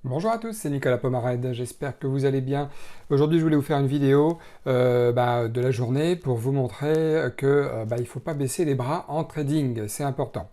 Bonjour à tous, c'est Nicolas Pomarède, j'espère que vous allez bien. Aujourd'hui, je voulais vous faire une vidéo de la journée pour vous montrer que il ne faut pas baisser les bras en trading, c'est important.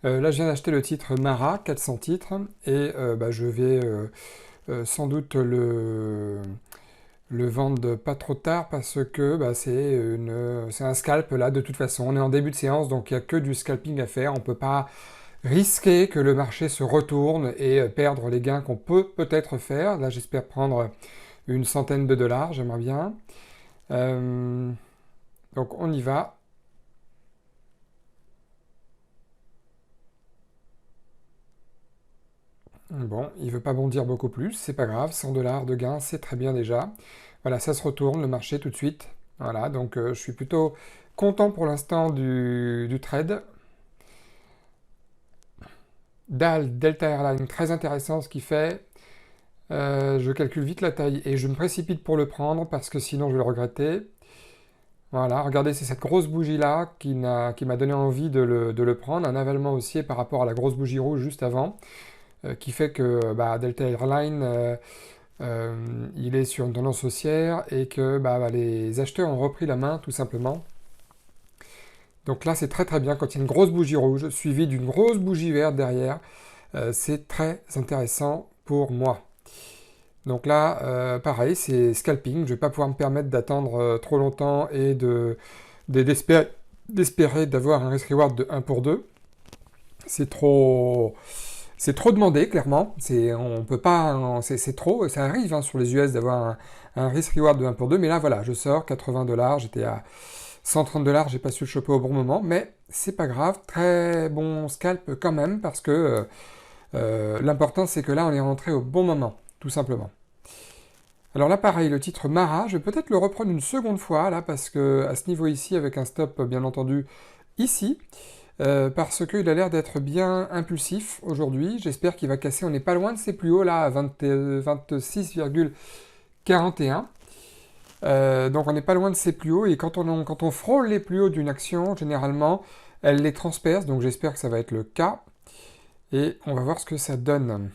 Là, je viens d'acheter le titre Mara, 400 titres, et je vais sans doute le vendre pas trop tard parce que c'est un scalp là, de toute façon. On est en début de séance, donc il n'y a que du scalping à faire, on ne peut pas risquer que le marché se retourne et perdre les gains qu'on peut peut-être faire. Là, j'espère prendre une centaine de dollars, j'aimerais bien. Euh, donc on y va. Bon, il veut pas bondir beaucoup plus, c'est pas grave, 100 dollars de gain, c'est très bien déjà. Voilà, ça se retourne le marché tout de suite. Voilà, donc je suis plutôt content pour l'instant du trade. Delta Airlines, très intéressant ce qu'il fait. Je calcule vite la taille et je me précipite pour le prendre parce que sinon je vais le regretter. Voilà, regardez, c'est cette grosse bougie-là qui m'a donné envie de le prendre. Un avalement haussier par rapport à la grosse bougie rouge juste avant, qui fait que Delta Airlines, il est sur une tendance haussière et que les acheteurs ont repris la main tout simplement. Donc là, c'est très très bien quand il y a une grosse bougie rouge suivie d'une grosse bougie verte derrière. C'est très intéressant pour moi. Donc là, pareil, c'est scalping. Je ne vais pas pouvoir me permettre d'attendre trop longtemps et d'espérer d'avoir un risk-reward de 1 pour 2. C'est trop, c'est trop demandé, clairement. On peut pas, c'est trop. Ça arrive hein, sur les US d'avoir un risk-reward de 1 pour 2. Mais là, voilà, je sors 80 dollars. J'étais à 130 dollars. J'ai pas su le choper au bon moment. Mais c'est pas grave. Très bon scalp quand même parce que l'important, c'est que là, on est rentré au bon moment, tout simplement. Alors là, pareil, le titre Mara, je vais peut-être le reprendre une seconde fois, là, parce que à ce niveau ici, avec un stop, bien entendu, ici, parce qu'il a l'air d'être bien impulsif aujourd'hui. J'espère qu'il va casser, on n'est pas loin de ses plus hauts, là, à 26,41. Donc on n'est pas loin de ses plus hauts, et quand on frôle les plus hauts d'une action, généralement, elle les transperce, donc j'espère que ça va être le cas, et on va voir ce que ça donne.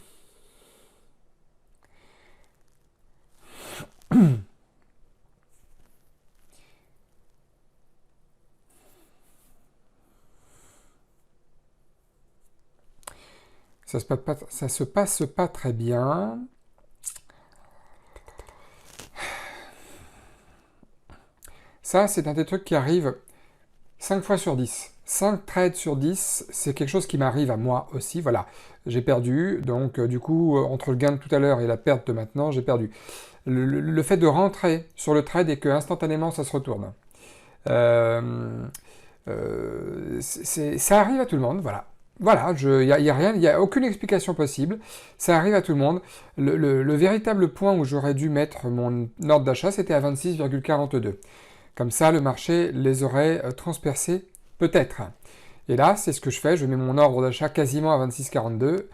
Ça se passe pas très bien. Ça, c'est un des trucs qui arrive 5 fois sur 10. 5 trades sur 10, c'est quelque chose qui m'arrive à moi aussi. Voilà, j'ai perdu. Donc, du coup, entre le gain de tout à l'heure et la perte de maintenant, j'ai perdu. Le fait de rentrer sur le trade et que instantanément ça se retourne. Euh, ça arrive à tout le monde, voilà. Voilà, y a rien, il n'y a aucune explication possible. Ça arrive à tout le monde. Le véritable point où j'aurais dû mettre mon ordre d'achat, c'était à 26,42. Comme ça, le marché les aurait transpercés, peut-être. Et là, c'est ce que je fais. Je mets mon ordre d'achat quasiment à 26,42.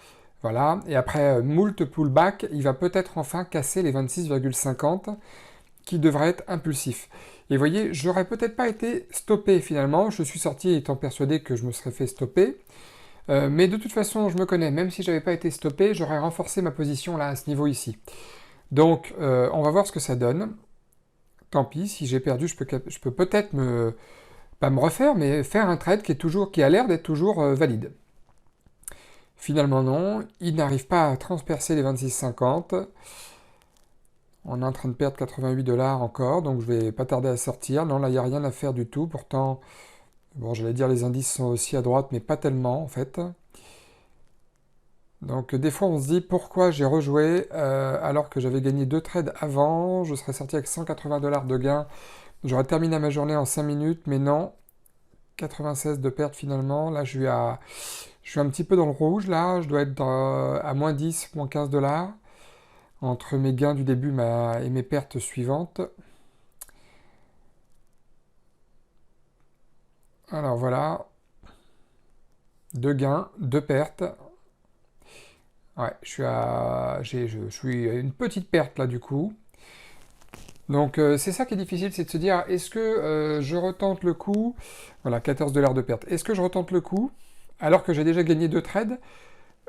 Voilà. Et après moult pullback, il va peut-être enfin casser les 26,50 qui devrait être impulsif. Et vous voyez, j'aurais peut-être pas été stoppé finalement. Je suis sorti étant persuadé que je me serais fait stopper. Mais de toute façon, je me connais. Même si j'avais pas été stoppé, j'aurais renforcé ma position là à ce niveau ici. Donc, on va voir ce que ça donne. Tant pis, si j'ai perdu, je peux peut-être pas me refaire, mais faire un trade qui a l'air d'être toujours valide. Finalement non, il n'arrive pas à transpercer les 26,50. On est en train de perdre 88 dollars encore, donc je vais pas tarder à sortir. Non, là, il n'y a rien à faire du tout. Pourtant, bon, j'allais dire les indices sont aussi à droite, mais pas tellement, en fait. Donc, des fois, on se dit pourquoi j'ai rejoué alors que j'avais gagné 2 trades avant. Je serais sorti avec 180 dollars de gain. J'aurais terminé ma journée en 5 minutes, mais non. 96 de perte finalement. Là, je suis un petit peu dans le rouge. Là, je dois être à moins 10, moins 15 dollars entre mes gains du début et mes pertes suivantes. Alors voilà, 2 gains, 2 pertes. Ouais, je suis à une petite perte là du coup. Donc c'est ça qui est difficile, c'est de se dire est-ce que je retente le coup. Voilà, 14 dollars de perte. Est-ce que je retente le coup alors que j'ai déjà gagné 2 trades?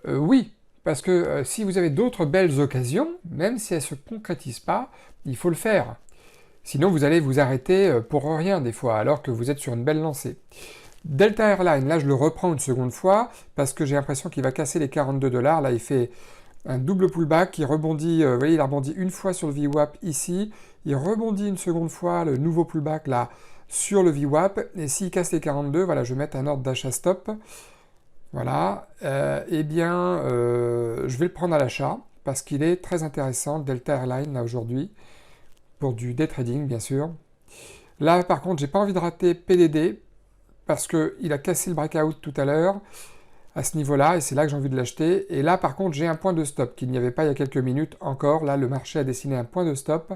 Oui, parce que si vous avez d'autres belles occasions, même si elles ne se concrétisent pas, il faut le faire. Sinon, vous allez vous arrêter pour rien des fois, alors que vous êtes sur une belle lancée. Delta Airlines, là je le reprends une seconde fois, parce que j'ai l'impression qu'il va casser les 42 $. Là il fait un double pullback, il rebondit, vous voyez, il a rebondi une fois sur le VWAP ici, il rebondit une seconde fois, le nouveau pullback là, sur le VWAP, et s'il casse les 42, voilà, je vais mettre un ordre d'achat stop. Voilà, eh bien, je vais le prendre à l'achat, parce qu'il est très intéressant, Delta Airlines, là, aujourd'hui, pour du day trading, bien sûr. Là, par contre, j'ai pas envie de rater PDD, parce qu'il a cassé le breakout tout à l'heure, à ce niveau-là, et c'est là que j'ai envie de l'acheter. Et là, par contre, j'ai un point de stop qu'il n'y avait pas il y a quelques minutes encore. Là, le marché a dessiné un point de stop,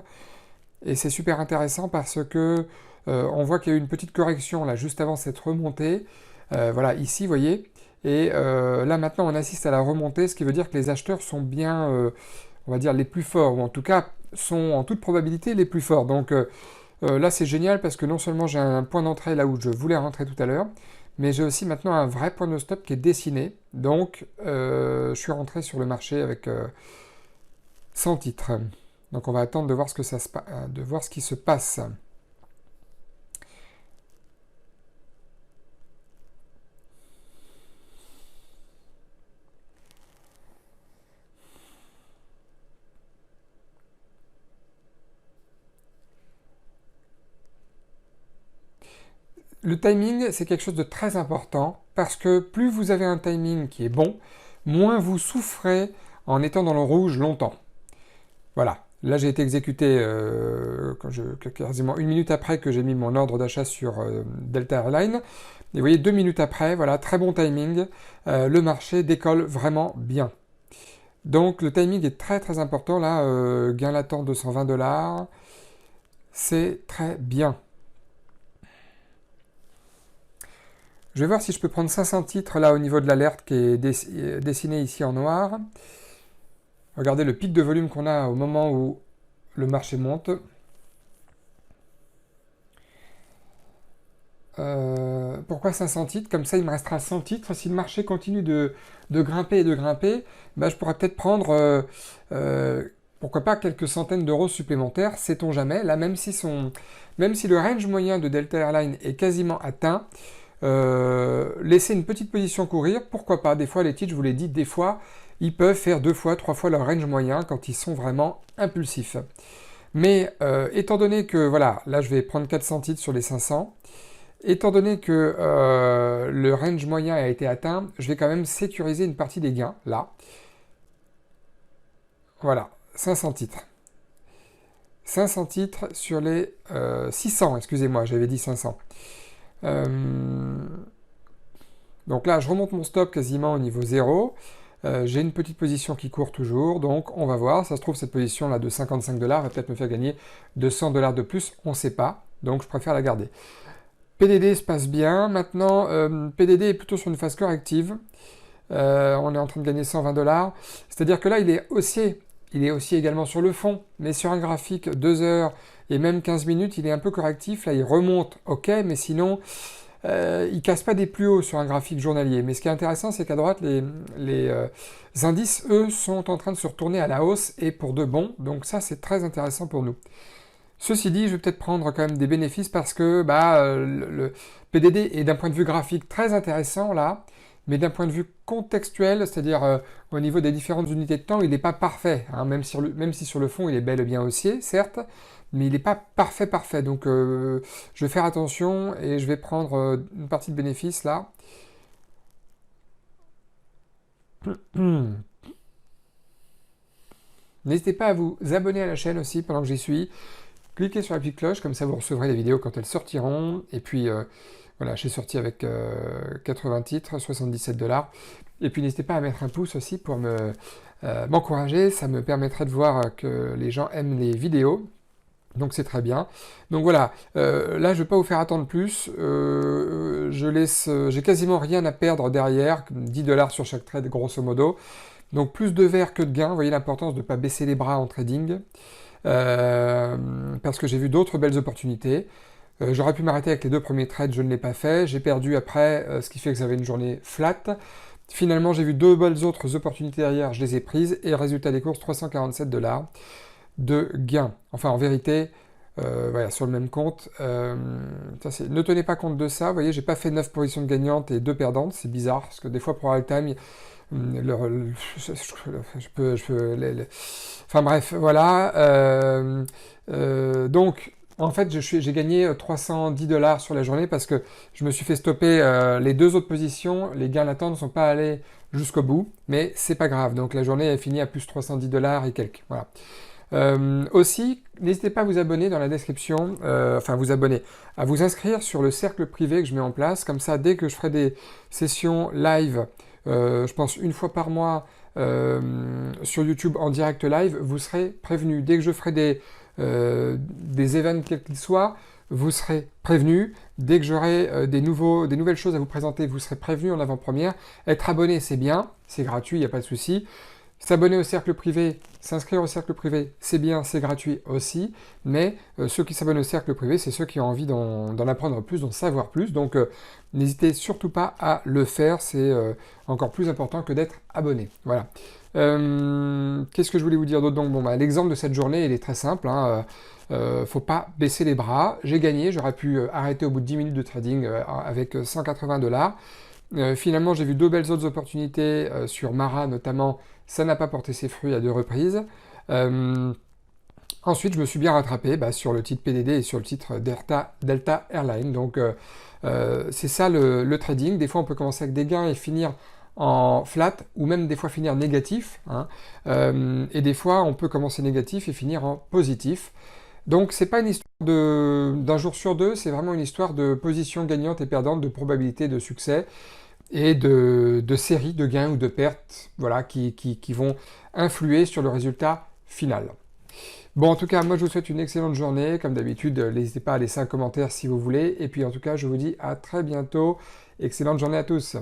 et c'est super intéressant parce que on voit qu'il y a eu une petite correction là juste avant cette remontée. Voilà, ici, vous voyez. Et là, maintenant, on assiste à la remontée, ce qui veut dire que les acheteurs sont bien, on va dire, les plus forts, ou en tout cas, sont en toute probabilité les plus forts. Donc là, c'est génial parce que non seulement j'ai un point d'entrée là où je voulais rentrer tout à l'heure, mais j'ai aussi maintenant un vrai point de stop qui est dessiné. Donc, je suis rentré sur le marché avec 100 titres. Donc, on va attendre de voir de voir ce qui se passe. Le timing, c'est quelque chose de très important parce que plus vous avez un timing qui est bon, moins vous souffrez en étant dans le rouge longtemps. Voilà. Là, j'ai été exécuté quasiment une minute après que j'ai mis mon ordre d'achat sur Delta Airlines. Et vous voyez, 2 minutes après, voilà, très bon timing. Le marché décolle vraiment bien. Donc, le timing est très très important. Là, gain latent 220 $. C'est très bien. Je vais voir si je peux prendre 500 titres là au niveau de l'alerte qui est dessiné ici en noir. Regardez le pic de volume qu'on a au moment où le marché monte. Pourquoi 500 titres? Comme ça, il me restera 100 titres. Si le marché continue de grimper et de grimper, bah, je pourrais peut-être prendre, pourquoi pas, quelques centaines d'euros supplémentaires, sait-on jamais. Là, même si le range moyen de Delta Airlines est quasiment atteint, laisser une petite position courir, pourquoi pas. Des fois, les titres, je vous l'ai dit, des fois, ils peuvent faire 2 fois, 3 fois leur range moyen quand ils sont vraiment impulsifs. Mais étant donné que, voilà, là, je vais prendre 400 titres sur les 500, étant donné que le range moyen a été atteint, je vais quand même sécuriser une partie des gains, là. Voilà, 500 titres. 500 titres sur les 600, excusez-moi, j'avais dit 500. Donc là, je remonte mon stop quasiment au niveau 0. J'ai une petite position qui court toujours, donc on va voir. Ça se trouve, cette position là de 55 $ va peut-être me faire gagner 200 $ de plus, on ne sait pas. Donc je préfère la garder. PDD se passe bien. Maintenant, PDD est plutôt sur une phase corrective. On est en train de gagner 120 $. C'est-à-dire que là, il est haussier. Il est aussi également sur le fond, mais sur un graphique 2 heures et même 15 minutes, il est un peu correctif. Là, il remonte, ok, mais sinon, il casse pas des plus hauts sur un graphique journalier. Mais ce qui est intéressant, c'est qu'à droite, les indices, eux, sont en train de se retourner à la hausse et pour de bon. Donc ça, c'est très intéressant pour nous. Ceci dit, je vais peut-être prendre quand même des bénéfices parce que le PDD est d'un point de vue graphique très intéressant là, mais d'un point de vue contextuel, c'est-à-dire au niveau des différentes unités de temps, il n'est pas parfait, hein, même si sur le fond il est bel et bien haussier, certes, mais il n'est pas parfait. Donc je vais faire attention et je vais prendre une partie de bénéfices là. N'hésitez pas à vous abonner à la chaîne aussi pendant que j'y suis. Cliquez sur la petite cloche, comme ça vous recevrez les vidéos quand elles sortiront. Et puis voilà, j'ai sorti avec 80 titres, 77 $. Et puis n'hésitez pas à mettre un pouce aussi pour m'encourager. Ça me permettrait de voir que les gens aiment les vidéos. Donc c'est très bien. Donc voilà, là je ne vais pas vous faire attendre plus. J'ai quasiment rien à perdre derrière, 10 $ sur chaque trade grosso modo. Donc plus de vert que de gain. Vous voyez l'importance de ne pas baisser les bras en trading. Parce que j'ai vu d'autres belles opportunités. J'aurais pu m'arrêter avec les 2 premiers trades, je ne l'ai pas fait. J'ai perdu après, ce qui fait que j'avais une journée flat. Finalement, j'ai vu deux belles autres opportunités derrière, je les ai prises, et résultat des courses, 347 $ de gain. Enfin, en vérité, voilà, sur le même compte, ne tenez pas compte de ça, vous voyez, j'ai pas fait 9 positions de gagnantes et 2 perdantes, c'est bizarre, parce que des fois pour All-Time, enfin bref, voilà. Donc, en fait, j'ai gagné 310 $ sur la journée parce que je me suis fait stopper les deux autres positions. Les gains latents ne sont pas allés jusqu'au bout, mais c'est pas grave. Donc la journée est finie à plus 310 $ et quelques. Voilà. Aussi, n'hésitez pas à vous abonner dans la description, enfin vous abonner, à vous inscrire sur le cercle privé que je mets en place. Comme ça, dès que je ferai des sessions live, je pense une fois par mois sur YouTube en direct live, vous serez prévenu. Dès que je ferai des events quels qu'ils soient, vous serez prévenu. Dès que j'aurai des nouvelles choses à vous présenter, vous serez prévenu en avant-première. Être abonné, c'est bien, c'est gratuit, il n'y a pas de souci. S'abonner au cercle privé, s'inscrire au cercle privé, c'est bien, c'est gratuit aussi, mais ceux qui s'abonnent au cercle privé, c'est ceux qui ont envie d'en apprendre plus, d'en savoir plus, donc n'hésitez surtout pas à le faire, c'est encore plus important que d'être abonné. Voilà. Qu'est-ce que je voulais vous dire d'autre? Donc, bon, l'exemple de cette journée, il est très simple, hein, faut pas baisser les bras, j'ai gagné, j'aurais pu arrêter au bout de 10 minutes de trading avec 180 $. Finalement, j'ai vu deux belles autres opportunités sur Mara notamment. Ça n'a pas porté ses fruits à 2 reprises. Ensuite, je me suis bien rattrapé sur le titre PDD et sur le titre Delta Airlines. Donc, c'est ça le trading. Des fois, on peut commencer avec des gains et finir en flat, ou même des fois finir négatif. Hein. Et des fois, on peut commencer négatif et finir en positif. Donc, c'est pas une histoire d'un jour sur deux, c'est vraiment une histoire de position gagnante et perdante, de probabilité de succès et de séries de gains ou de pertes, voilà, qui vont influer sur le résultat final. Bon, en tout cas, moi je vous souhaite une excellente journée. Comme d'habitude, n'hésitez pas à laisser un commentaire si vous voulez. Et puis en tout cas, je vous dis à très bientôt. Excellente journée à tous.